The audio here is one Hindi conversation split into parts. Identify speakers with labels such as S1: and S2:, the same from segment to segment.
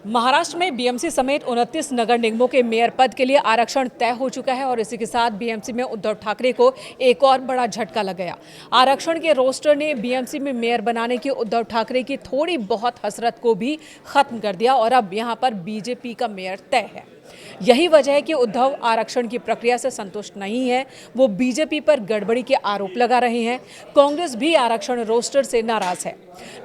S1: महाराष्ट्र में बीएमसी समेत 29 नगर निगमों के मेयर पद के लिए आरक्षण तय हो चुका है और इसी के साथ बीएमसी में उद्धव ठाकरे को एक और बड़ा झटका लग गया। आरक्षण के रोस्टर ने बीएमसी में मेयर बनाने की उद्धव ठाकरे की थोड़ी बहुत हसरत को भी खत्म कर दिया और अब यहां पर बीजेपी का मेयर तय है। यही वजह है कि उद्धव आरक्षण की प्रक्रिया से संतुष्ट नहीं है। वो बीजेपी पर गड़बड़ी के आरोप लगा रहे हैं। कांग्रेस भी आरक्षण रोस्टर से नाराज है।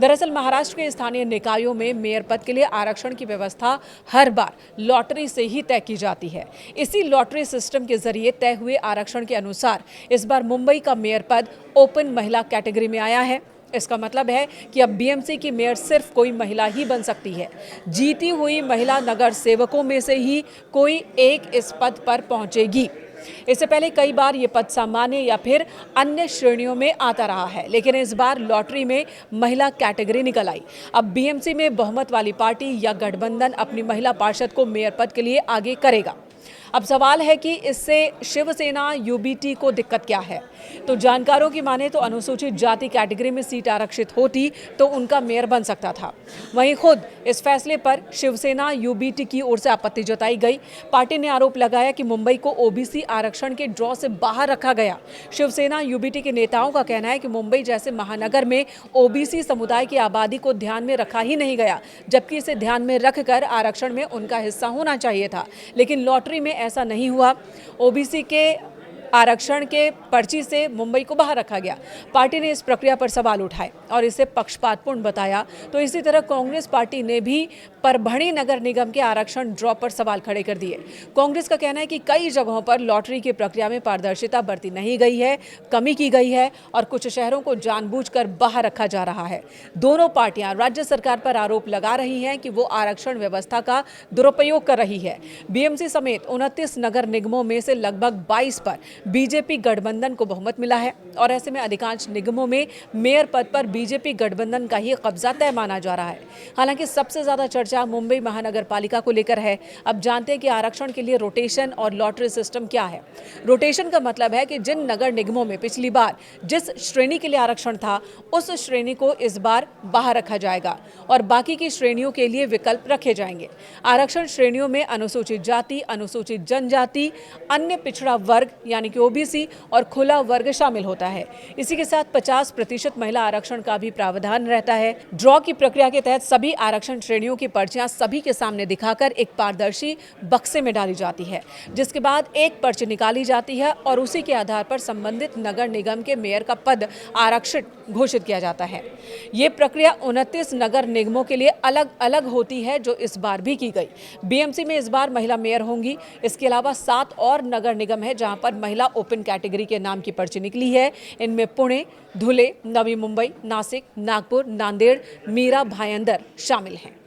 S1: दरअसल महाराष्ट्र के स्थानीय निकायों में मेयर पद के लिए आरक्षण की व्यवस्था हर बार लॉटरी से ही तय की जाती है। इसी लॉटरी सिस्टम के जरिए तय हुए आरक्षण के अनुसार इस बार मुंबई का मेयर पद ओपन महिला कैटेगरी में आया है। इसका मतलब है कि अब बीएमसी की मेयर सिर्फ कोई महिला ही बन सकती है। जीती हुई महिला नगर सेवकों में से ही कोई एक इस पद पर पहुंचेगी। इससे पहले कई बार ये पद सामान्य या फिर अन्य श्रेणियों में आता रहा है, लेकिन इस बार लॉटरी में महिला कैटेगरी निकल आई। अब बीएमसी में बहुमत वाली पार्टी या गठबंधन अपनी महिला पार्षद को मेयर पद के लिए आगे करेगा। अब सवाल है कि इससे शिवसेना यूबीटी को दिक्कत क्या है। तो जानकारों की माने तो अनुसूचित जाति कैटेगरी में सीट आरक्षित होती तो उनका मेयर बन सकता था। वहीं खुद इस फैसले पर शिवसेना यूबीटी की ओर से आपत्ति जताई गई। पार्टी ने आरोप लगाया कि मुंबई को ओबीसी आरक्षण के ड्रॉ से बाहर रखा गया। शिवसेना यूबीटी के नेताओं का कहना है कि मुंबई जैसे महानगर में ओबीसी समुदाय की आबादी को ध्यान में रखा ही नहीं गया, जबकि इसे ध्यान में रखकर आरक्षण में उनका हिस्सा होना चाहिए था, लेकिन लॉटरी में ऐसा नहीं हुआ। ओबीसी के आरक्षण के पर्ची से मुंबई को बाहर रखा गया। पार्टी ने इस प्रक्रिया पर सवाल उठाए और इसे पक्षपातपूर्ण बताया। तो इसी तरह कांग्रेस पार्टी ने भी परभणी नगर निगम के आरक्षण ड्रॉ पर सवाल खड़े कर दिए। कांग्रेस का कहना है कि कई जगहों पर लॉटरी की प्रक्रिया में पारदर्शिता बरती नहीं गई है, कमी की गई है और कुछ शहरों को जानबूझकर बाहर रखा जा रहा है। दोनों पार्टियां राज्य सरकार पर आरोप लगा रही हैं कि वो आरक्षण व्यवस्था का दुरुपयोग कर रही है। बीएमसी समेत 29 नगर निगमों में से लगभग 22 पर बीजेपी गठबंधन को बहुमत मिला है और ऐसे में अधिकांश निगमों में मेयर पद पर बीजेपी गठबंधन का ही कब्जा तय माना जा रहा है। हालांकि सबसे ज्यादा चर्चा मुंबई महानगर पालिका को लेकर है। अब जानते हैं कि आरक्षण के लिए रोटेशन और लॉटरी सिस्टम क्या है। रोटेशन का मतलब है कि जिन नगर निगमों में पिछली बार जिस श्रेणी के लिए आरक्षण था, उस श्रेणी को इस बार बाहर रखा जाएगा और बाकी की श्रेणियों के लिए विकल्प रखे जाएंगे। आरक्षण श्रेणियों में अनुसूचित जाति, अनुसूचित जनजाति, अन्य पिछड़ा वर्ग यानी कि ओबीसी और खुला वर्ग शामिल होता है। इसी के साथ 50% महिला आरक्षण का भी प्रावधान रहता है। ड्रॉ की प्रक्रिया के तहत सभी आरक्षण श्रेणियों की पर्चियां सभी के सामने दिखाकर एक पारदर्शी बक्से में डाली जाती है, जिसके बाद एक पर्ची निकाली जाती है और उसी के आधार पर संबंधित नगर निगम के मेयर का पद आरक्षित घोषित किया जाता है। ये प्रक्रिया 29 नगर निगमों के लिए अलग अलग होती है, जो इस बार भी की गई। बीएमसी में इस बार महिला मेयर होंगी। इसके अलावा 7 और नगर निगम है जहां पर महिला ओपन कैटेगरी के नाम की पर्ची निकली है। इनमें पुणे, धुले, नवी मुंबई, नासिक, नागपुर, नांदेड़, मीरा भाईंदर शामिल हैं।